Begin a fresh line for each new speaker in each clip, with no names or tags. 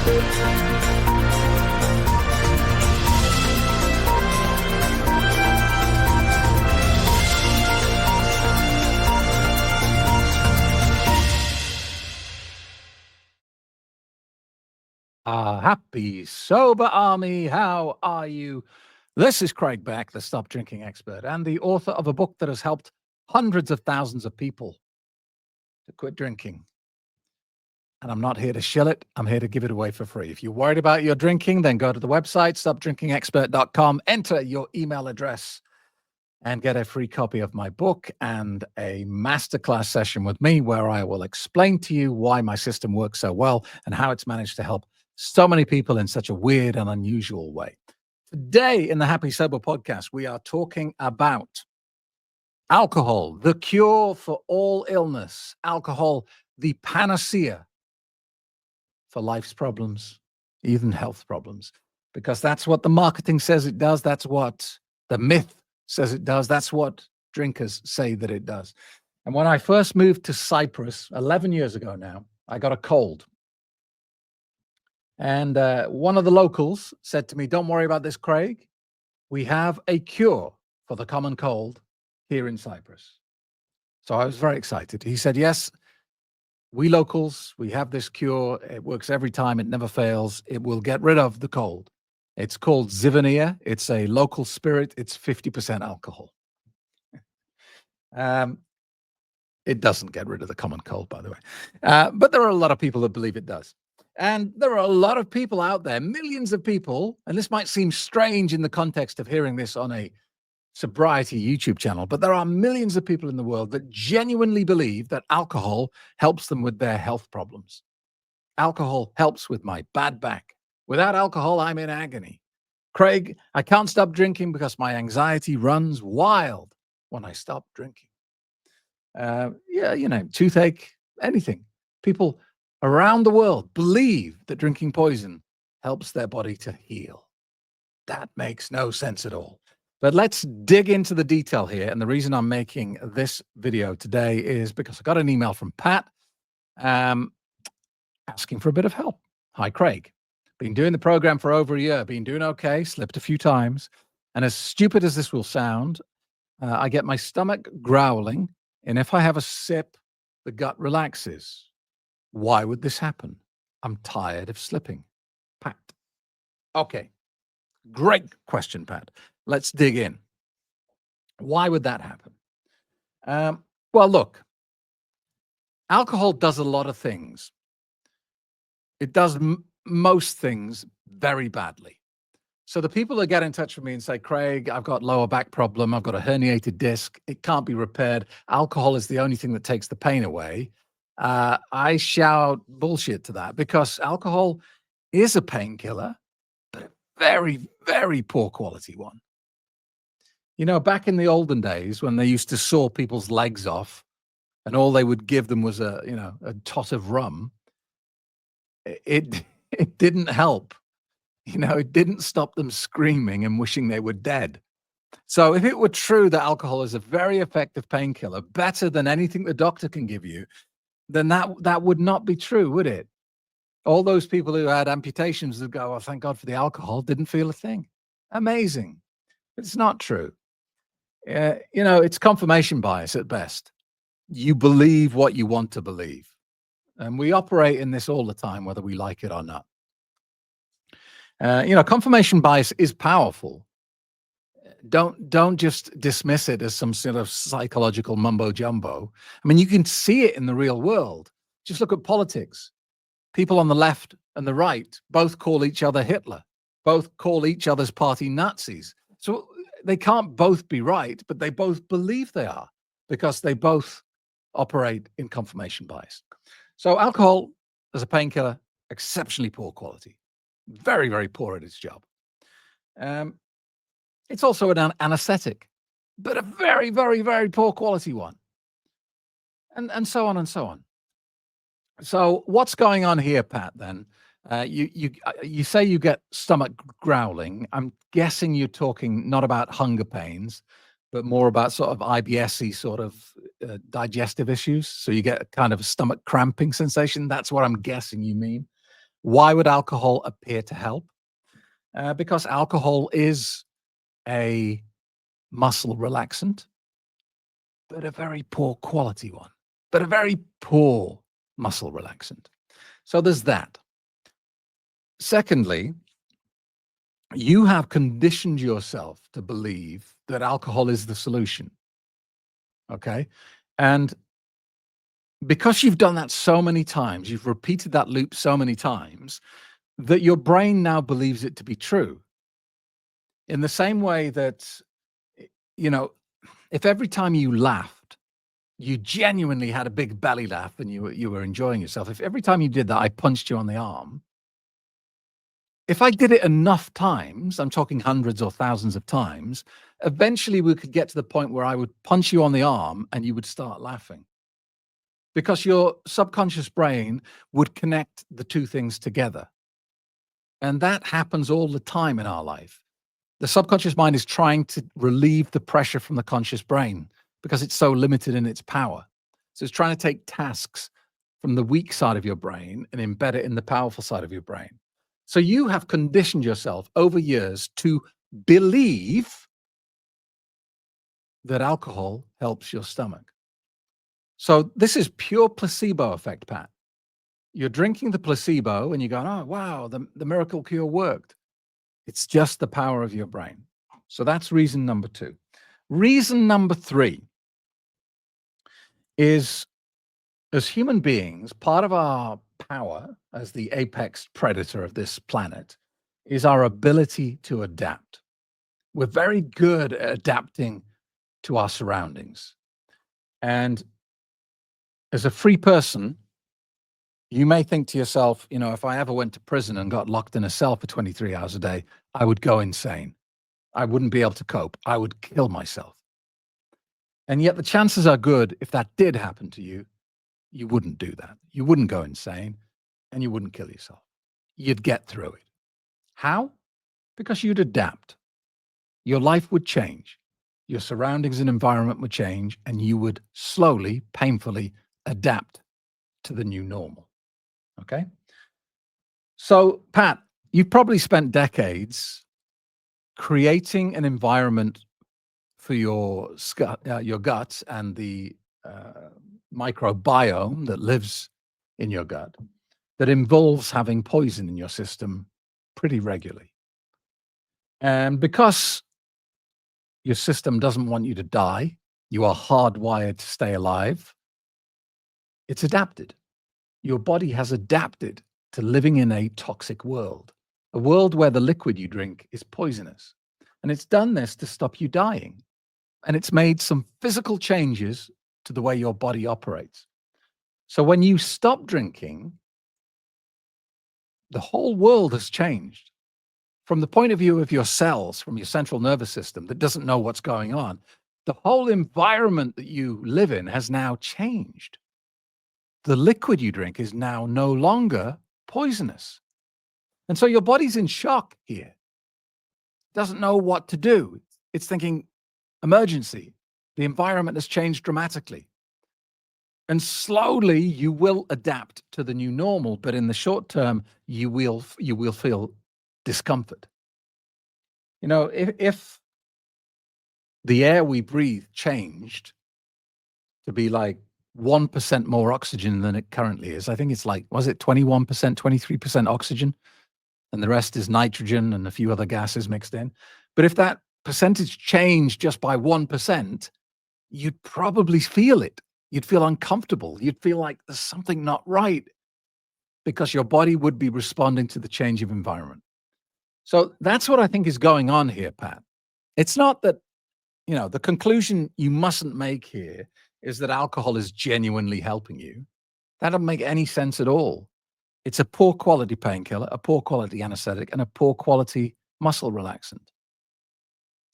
Happy sober army. How are you? This is Craig Beck, the stop drinking expert and the author of a book that has helped hundreds of thousands of people to quit drinking. And I'm not here to shill it. I'm here to give it away for free. If you're worried about your drinking, then go to the website, stopdrinkingexpert.com, enter your email address and get a free copy of my book and a masterclass session with me where I will explain to you why my system works so well and how it's managed to help so many people in such a weird and unusual way. Today in the Happy Sober podcast, we are talking about alcohol, the cure for all illness, alcohol, the panacea for life's problems, even health problems, because that's what the marketing says it does. That's what the myth says it does. That's what drinkers say that it does. And when I first moved to Cyprus 11 years ago now, I got a cold. And one of the locals said to me, "Don't worry about this, Craig. We have a cure for the common cold here in Cyprus." So I was very excited. He said, "Yes, we locals, we have this cure. It works every time. It never fails. It will get rid of the cold. It's called Zivonia. It's a local spirit. It's 50% alcohol." It doesn't get rid of the common cold, by the way. But there are a lot of people that believe it does. And there are a lot of people out there, millions of people, and this might seem strange in the context of hearing this on a sobriety YouTube channel, but there are millions of people in the world that genuinely believe that alcohol helps them with their health problems. Alcohol helps with my bad back. Without alcohol, I'm in agony. Craig, I can't stop drinking because my anxiety runs wild when I stop drinking. Toothache, anything. People around the world believe that drinking poison helps their body to heal. That makes no sense at all. But let's dig into the detail here. And the reason I'm making this video today is because I got an email from Pat asking for a bit of help. "Hi, Craig. Been doing the program for over a year. Been doing okay. Slipped a few times. And as stupid as this will sound, I get my stomach growling. And if I have a sip, the gut relaxes. Why would this happen? I'm tired of slipping." Pat. Okay. Great question, Pat. Let's dig in. Why would that happen? Well, look, alcohol does a lot of things. It does most things very badly. So the people that get in touch with me and say, "Craig, I've got lower back problem. I've got a herniated disc. It can't be repaired. Alcohol is the only thing that takes the pain away." I shout bullshit to that because alcohol is a painkiller, but a very, very poor quality one. You know, back in the olden days when they used to saw people's legs off and all they would give them was a tot of rum, it didn't help. It didn't stop them screaming and wishing they were dead. So if it were true that alcohol is a very effective painkiller, better than anything the doctor can give you, then that would not be true, would it? All those people who had amputations would go, "Oh, thank God for the alcohol, didn't feel a thing." Amazing. It's not true. It's confirmation bias at best. You believe what you want to believe. And we operate in this all the time, whether we like it or not. Confirmation bias is powerful. Don't just dismiss it as some sort of psychological mumbo jumbo. I mean, you can see it in the real world. Just look at politics. People on the left and the right both call each other Hitler, both call each other's party Nazis. So they can't both be right, but they both believe they are because they both operate in confirmation bias. So alcohol as a painkiller, exceptionally poor quality, very, very poor at its job. It's also an anesthetic, but a very, very, very poor quality one. And so on and so on. So what's going on here, Pat, then? You say you get stomach growling. I'm guessing you're talking not about hunger pains, but more about sort of IBS-y sort of digestive issues. So you get kind of a stomach cramping sensation. That's what I'm guessing you mean. Why would alcohol appear to help? Because alcohol is a muscle relaxant, but a very poor quality one, but a very poor muscle relaxant. So there's that. Secondly, you have conditioned yourself to believe that alcohol is the solution. Okay. And because you've done that so many times, you've repeated that loop so many times that your brain now believes it to be true. In the same way that, you know, if every time you laughed, you genuinely had a big belly laugh and you were enjoying yourself. If every time you did that, I punched you on the arm, if I did it enough times, I'm talking hundreds or thousands of times, eventually we could get to the point where I would punch you on the arm and you would start laughing. Because your subconscious brain would connect the two things together. And that happens all the time in our life. The subconscious mind is trying to relieve the pressure from the conscious brain because it's so limited in its power. So it's trying to take tasks from the weak side of your brain and embed it in the powerful side of your brain. So you have conditioned yourself over years to believe that alcohol helps your stomach. So this is pure placebo effect, Pat. You're drinking the placebo and you're going, oh, wow, the miracle cure worked. It's just the power of your brain. So that's reason number 2. Reason number 3 is, as human beings, part of our power as the apex predator of this planet is our ability to adapt. We're very good at adapting to our surroundings. And as a free person, you may think to yourself, if I ever went to prison and got locked in a cell for 23 hours a day, I would go insane. I wouldn't be able to cope. I would kill myself. And yet the chances are good, if that did happen to you, you wouldn't do that. You wouldn't go insane and you wouldn't kill yourself. You'd get through it. How? Because you'd adapt. Your life would change. Your surroundings and environment would change, and you would slowly, painfully adapt to the new normal. Okay? So, Pat, you've probably spent decades creating an environment for your gut and the microbiome that lives in your gut that involves having poison in your system pretty regularly. And because your system doesn't want you to die, you are hardwired to stay alive, it's adapted. Your body has adapted to living in a toxic world, a world where the liquid you drink is poisonous. And it's done this to stop you dying. And it's made some physical changes to the way your body operates. So when you stop drinking, the whole world has changed. From the point of view of your cells, from your central nervous system that doesn't know what's going on, the whole environment that you live in has now changed. The liquid you drink is now no longer poisonous. And so your body's in shock here, doesn't know what to do. It's thinking, emergency. The environment has changed dramatically. And slowly you will adapt to the new normal, but in the short term, you will feel discomfort. If the air we breathe changed to be like 1% more oxygen than it currently is, I think it's like, was it 21%, 23% oxygen? And the rest is nitrogen and a few other gases mixed in. But if that percentage changed just by 1%, you'd probably feel it. You'd feel uncomfortable. You'd feel like there's something not right because your body would be responding to the change of environment. So that's what I think is going on here, Pat. It's not that, the conclusion you mustn't make here is that alcohol is genuinely helping you. That doesn't make any sense at all. It's a poor quality painkiller, a poor quality anesthetic, and a poor quality muscle relaxant.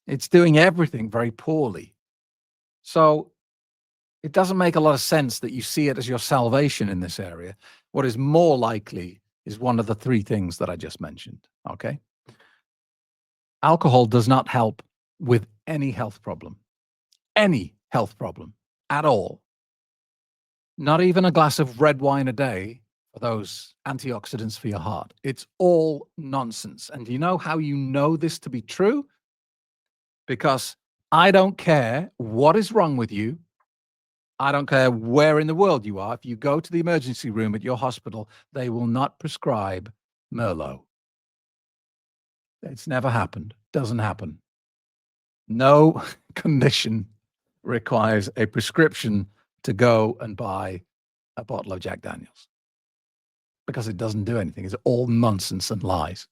It's doing everything very poorly. So it doesn't make a lot of sense that you see it as your salvation in this area. What is more likely is one of the 3 things that I just mentioned. Okay. Alcohol does not help with any health problem at all. Not even a glass of red wine a day for those antioxidants for your heart. It's all nonsense. And do you know how you know this to be true? Because I don't care what is wrong with you. I don't care where in the world you are. If you go to the emergency room at your hospital, they will not prescribe Merlot. It's never happened. Doesn't happen. No condition requires a prescription to go and buy a bottle of Jack Daniels because it doesn't do anything. It's all nonsense and lies.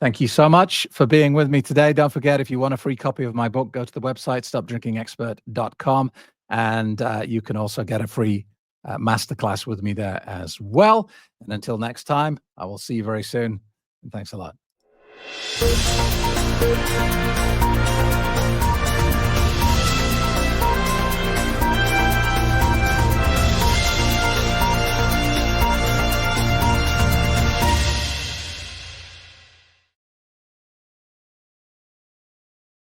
Thank you so much for being with me today. Don't forget, if you want a free copy of my book, go to the website, stopdrinkingexpert.com, and you can also get a free masterclass with me there as well. And until next time, I will see you very soon. And thanks a lot.